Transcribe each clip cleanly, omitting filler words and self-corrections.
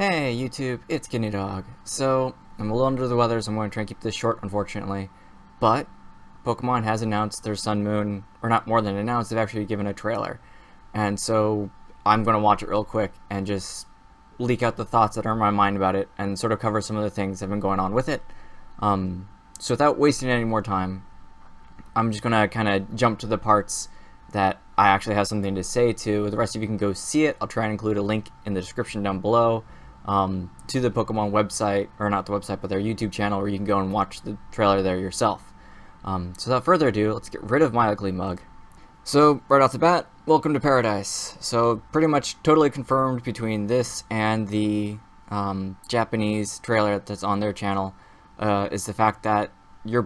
Hey YouTube, it's Kidneydog. So, I'm a little under the weather, so I'm going to try and keep this short, unfortunately. But, Pokemon has announced their Sun Moon, or not more than announced, they've actually given a trailer. And so, I'm going to watch it real quick and just leak out the thoughts that are in my mind about it and sort of cover some of the things that have been going on with it. So without wasting any more time, I'm just going to kind of jump to the parts that I actually have something to say to. The rest of you can go see it. I'll try and include a link in the description down below. To the Pokemon website, or not the website, but their YouTube channel, where you can go and watch the trailer there yourself. So without further ado, let's get rid of my ugly mug. So, right off the bat, welcome to Paradise. So, pretty much totally confirmed between this and the Japanese trailer that's on their channel is the fact that you're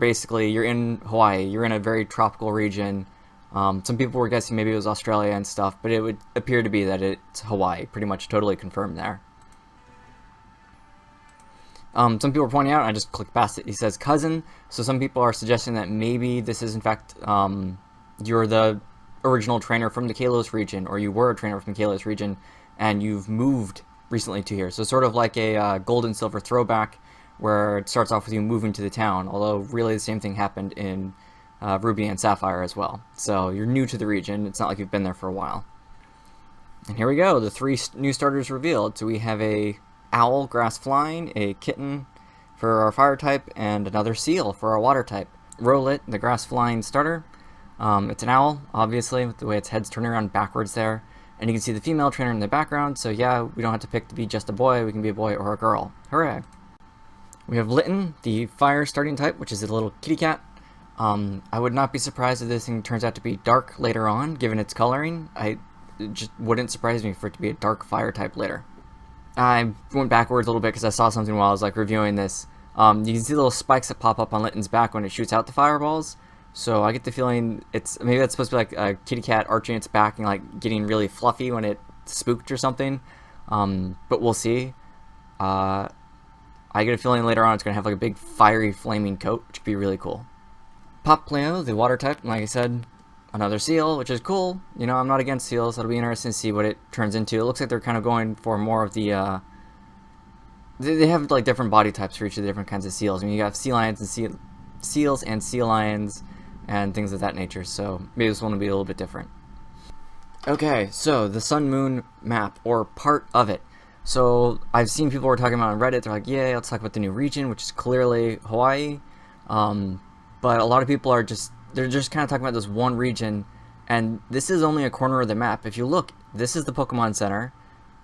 in Hawaii. You're in a very tropical region. Some people were guessing maybe it was Australia and stuff, but it would appear to be that it's Hawaii. Pretty much totally confirmed there. Some people are pointing out, and I just clicked past it, he says cousin, so some people are suggesting that maybe this is in fact, you're the original trainer from the Kalos region, or you were a trainer from the Kalos region, and you've moved recently to here. So sort of like a gold and silver throwback, where it starts off with you moving to the town, although really the same thing happened in Ruby and Sapphire as well. So you're new to the region, it's not like you've been there for a while. And here we go, the three new starters revealed. So we have a owl, grass flying, a kitten for our fire type, and another seal for our water type. Rowlet, the grass flying starter. It's an owl, obviously, with the way its head's turning around backwards there. And you can see the female trainer in the background, so yeah, we don't have to pick to be just a boy, we can be a boy or a girl. Hooray! We have Litten, the fire starting type, which is a little kitty cat. I would not be surprised if this thing turns out to be dark later on, given its coloring. It just wouldn't surprise me for it to be a dark fire type later. I went backwards a little bit because I saw something while I was reviewing this. You can see little spikes that pop up on Litten's back when it shoots out the fireballs. So I get the feeling maybe that's supposed to be like a kitty cat arching its back and getting really fluffy when it spooked or something. But we'll see. I get a feeling later on it's going to have a big fiery flaming coat, which could be really cool. Popplio, the water type, like I said, another seal, which is cool. You know, I'm not against seals. It'll be interesting to see what it turns into. It looks like they're kind of going for more of the, they have different body types for each of the different kinds of seals. I mean, you have sea lions and seals and sea lions and things of that nature, so maybe this one will be a little bit different. Okay, so the Sun Moon map, or part of it. So I've seen people were talking about on Reddit, they're like, yeah, let's talk about the new region, which is clearly Hawaii. But a lot of people are they're just kind of talking about this one region, and this is only a corner of the map. If you look, this is the Pokemon Center,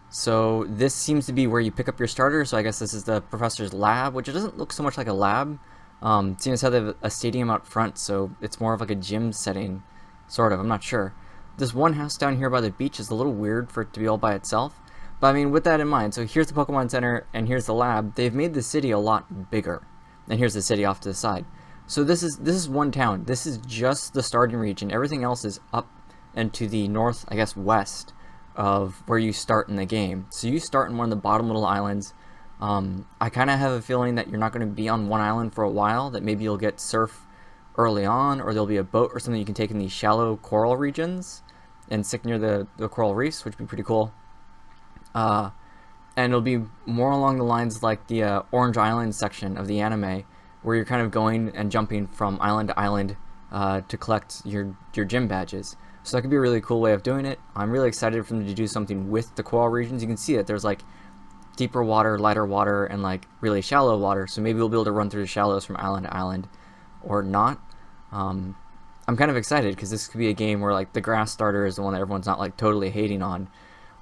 so this seems to be where you pick up your starter, so I guess this is the professor's lab, which it doesn't look so much like a lab. It seems to have a stadium out front, so it's more of a gym setting, sort of, I'm not sure. This one house down here by the beach is a little weird for it to be all by itself, but I mean, with that in mind, so here's the Pokemon Center, and here's the lab. They've made the city a lot bigger, and here's the city off to the side. So this is one town. This is just the starting region. Everything else is up and to the north, I guess west, of where you start in the game. So you start in one of the bottom little islands. I kind of have a feeling that you're not going to be on one island for a while, that maybe you'll get surf early on, or there'll be a boat or something you can take in these shallow coral regions and stick near the coral reefs, which would be pretty cool. And it'll be more along the lines like the Orange Island section of the anime, where you're kind of going and jumping from island to island to collect your gym badges. So that could be a really cool way of doing it. I'm really excited for them to do something with the coral regions. You can see it. There's deeper water, lighter water, and really shallow water. So maybe we'll be able to run through the shallows from island to island, or not. I'm kind of excited because this could be a game where the grass starter is the one that everyone's not totally hating on.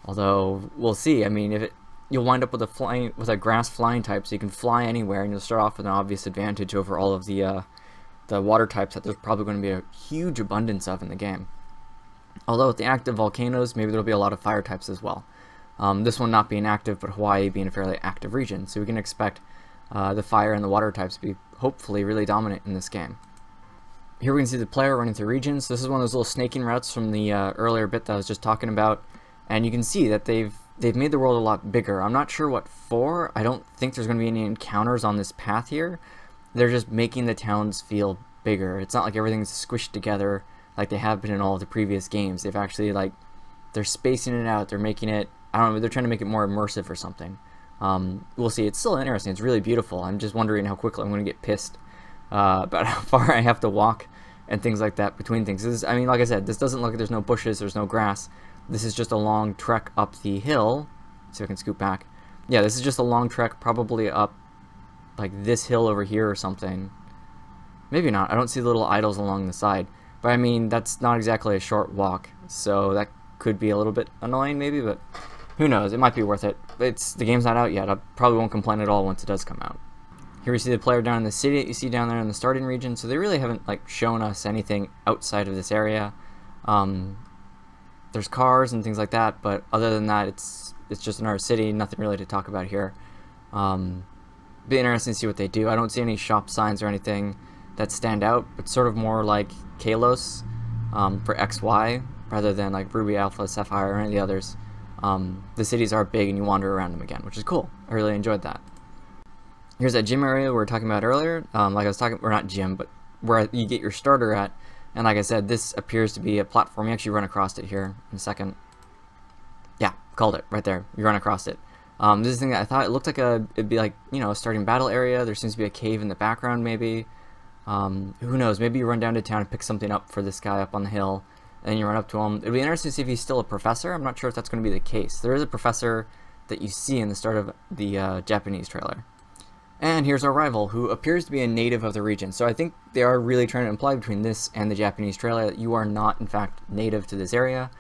Although we'll see. I mean, you'll wind up with a grass flying type, so you can fly anywhere, and you'll start off with an obvious advantage over all of the water types that there's probably going to be a huge abundance of in the game. Although with the active volcanoes, maybe there'll be a lot of fire types as well. This one not being active, but Hawaii being a fairly active region, so we can expect the fire and the water types to be hopefully really dominant in this game. Here we can see the player running through regions. So this is one of those little snaking routes from the earlier bit that I was just talking about, and you can see that they've made the world a lot bigger. I'm not sure what for. I don't think there's going to be any encounters on this path here. They're just making the towns feel bigger. It's not like everything's squished together like they have been in all of the previous games. They've actually they're spacing it out. They're making it, I don't know, they're trying to make it more immersive or something. We'll see. It's still interesting. It's really beautiful. I'm just wondering how quickly I'm going to get pissed about how far I have to walk and things like that between things. I mean, like I said, this doesn't look like there's no bushes, there's no grass. This is just a long trek up the hill. See if I can scoot back. Yeah, this is just a long trek, probably up like this hill over here or something. Maybe not. I don't see the little idols along the side. But I mean, that's not exactly a short walk, so that could be a little bit annoying maybe, but who knows? It might be worth it. The game's not out yet. I probably won't complain at all once it does come out. Here we see the player down in the city that you see down there in the starting region, so they really haven't like shown us anything outside of this area. There's cars and things like that, but other than that, it's just another city, nothing really to talk about here. Be interesting to see what they do. I don't see any shop signs or anything that stand out, but sort of more like Kalos for XY rather than like Ruby, Alpha, Sapphire, or any of the others. The cities are big and you wander around them again, which is cool. I really enjoyed that. Here's that gym area we were talking about earlier. Like I was talking, or not gym, but where you get your starter at. And like I said, this appears to be a platform. You actually run across it here in a second. Yeah, called it right there. You run across it. This is the thing that I thought it looked like it'd be like, you know, a starting battle area. There seems to be a cave in the background maybe. Who knows? Maybe you run down to town and pick something up for this guy up on the hill, and then you run up to him. It'd be interesting to see if he's still a professor. I'm not sure if that's going to be the case. There is a professor that you see in the start of the Japanese trailer. And here's our rival, who appears to be a native of the region. So I think they are really trying to imply between this and the Japanese trailer that you are not, in fact, native to this area.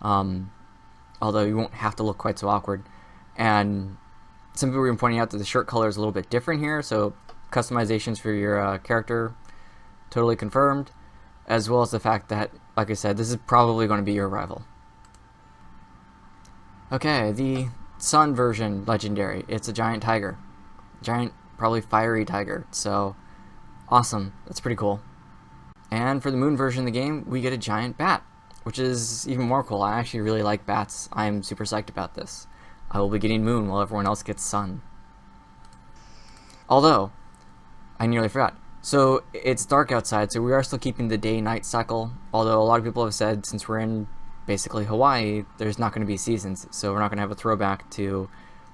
Although you won't have to look quite so awkward. And some people were pointing out that the shirt color is a little bit different here, so customizations for your character totally confirmed, as well as the fact that, like I said, this is probably going to be your rival. Okay, the sun version legendary. It's a giant tiger. Giant, probably fiery tiger, so awesome. That's pretty cool. And for the moon version of the game, we get a giant bat, which is even more cool. I actually really like bats. I'm super psyched about this. I will be getting moon while everyone else gets sun. Although, I nearly forgot. So it's dark outside, so we are still keeping the day-night cycle, although a lot of people have said since we're in basically Hawaii, there's not going to be seasons, so we're not going to have a throwback to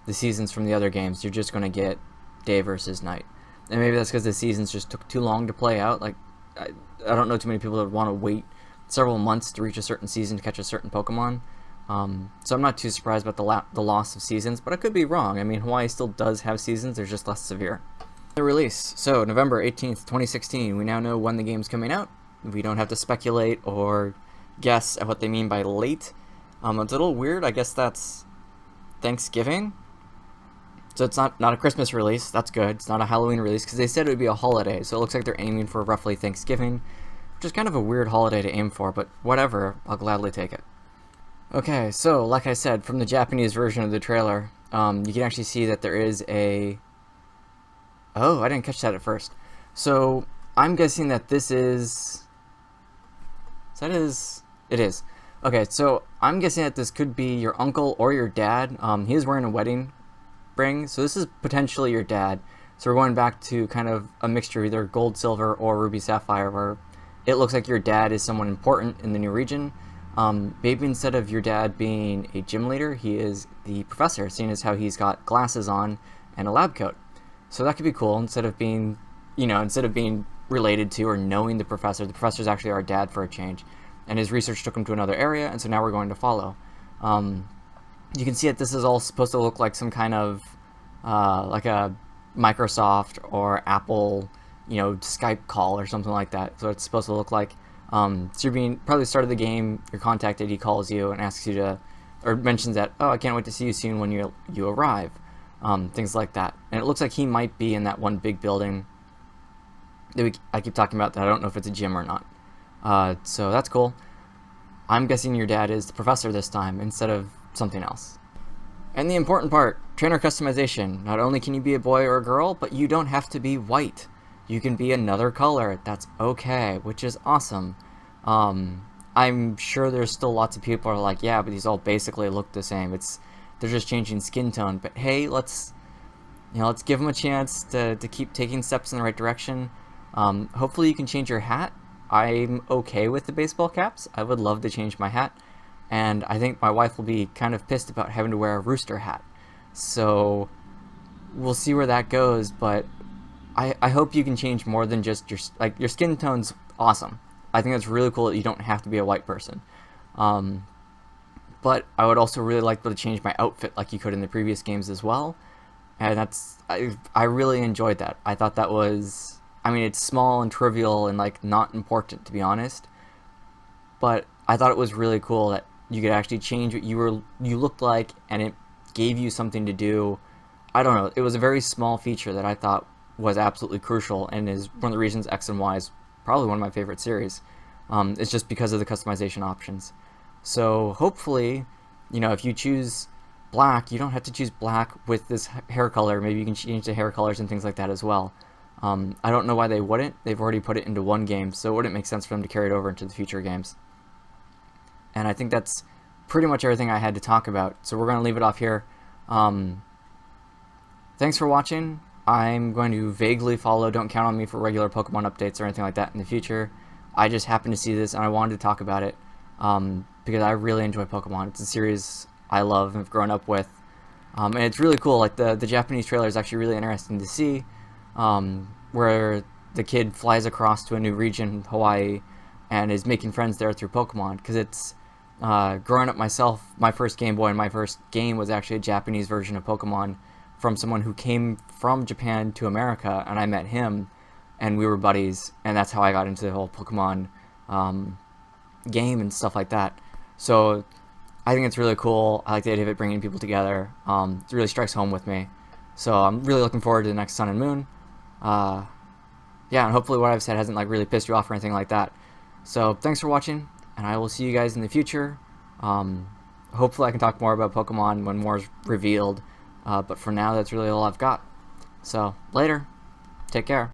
the seasons from the other games. You're just going to get day versus night. And maybe that's because the seasons just took too long to play out. Like, I don't know too many people that would want to wait several months to reach a certain season to catch a certain Pokemon. So I'm not too surprised about the loss of seasons, but I could be wrong. I mean, Hawaii still does have seasons, they're just less severe. The release. So November 18th, 2016. We now know when the game's coming out. We don't have to speculate or guess at what they mean by late. It's a little weird. I guess that's Thanksgiving. So it's not a Christmas release. That's good. It's not a Halloween release because they said it would be a holiday. So it looks like they're aiming for roughly Thanksgiving, which is kind of a weird holiday to aim for, but whatever. I'll gladly take it. Okay, so like I said, from the Japanese version of the trailer, you can actually see that there is a... Oh, I didn't catch that at first. So I'm guessing that this is... It is. Okay, so I'm guessing that this could be your uncle or your dad. He is wearing a wedding ring, so this is potentially your dad. So we're going back to kind of a mixture, either gold, silver, or ruby, sapphire, where it looks like your dad is someone important in the new region. Maybe instead of your dad being a gym leader, he is the professor, seeing as how he's got glasses on and a lab coat. So that could be cool. Instead of being related to or knowing the professor's actually our dad for a change. And his research took him to another area, and so now we're going to follow. You can see that this is all supposed to look like some kind of, like a Microsoft or Apple, Skype call or something like that. So it's supposed to look like. So you're being, probably the start of the game, you're contacted, he calls you and asks you to, or mentions that, oh, I can't wait to see you soon when you arrive. Things like that. And it looks like he might be in that one big building that I keep talking about that I don't know if it's a gym or not. So that's cool. I'm guessing your dad is the professor this time instead of something else. And the important part, trainer customization. Not only can you be a boy or a girl, but you don't have to be white. You can be another color. That's okay, which is awesome. I'm sure there's still lots of people who are like, yeah, but these all basically look the same. They're just changing skin tone. But hey, let's give them a chance to keep taking steps in the right direction. Hopefully you can change your hat. I'm okay with the baseball caps. I would love to change my hat. And I think my wife will be kind of pissed about having to wear a rooster hat. So we'll see where that goes, but I hope you can change more than just your skin tone's awesome. I think that's really cool that you don't have to be a white person. But I would also really like to change my outfit like you could in the previous games as well. And I really enjoyed that. I thought that was, I mean, it's small and trivial and like not important, to be honest, but I thought it was really cool that you could actually change what you looked like, and it gave you something to do. I don't know, it was a very small feature that I thought was absolutely crucial, and is one of the reasons X and Y is probably one of my favorite series. It's just because of the customization options. So hopefully, you know, if you choose black, you don't have to choose black with this hair color. Maybe you can change the hair colors and things like that as well. I don't know why they wouldn't. They've already put it into one game, so it wouldn't make sense for them to carry it over into the future games. And I think that's pretty much everything I had to talk about. So we're going to leave it off here. Thanks for watching. I'm going to vaguely follow. Don't count on me for regular Pokemon updates or anything like that in the future. I just happened to see this and I wanted to talk about it because I really enjoy Pokemon. It's a series I love and have grown up with. And it's really cool. Like the Japanese trailer is actually really interesting to see, where the kid flies across to a new region, Hawaii, and is making friends there through Pokemon. Because it's growing up myself, my first Game Boy and my first game was actually a Japanese version of Pokemon from someone who came from Japan to America, and I met him, and we were buddies, and that's how I got into the whole Pokemon game and stuff like that. So I think it's really cool. I like the idea of it bringing people together. It really strikes home with me. So I'm really looking forward to the next Sun and Moon. Yeah, and hopefully what I've said hasn't like really pissed you off or anything like that. So thanks for watching, and I will see you guys in the future. Hopefully I can talk more about Pokemon when more is revealed. But for now, that's really all I've got. So later. Take care.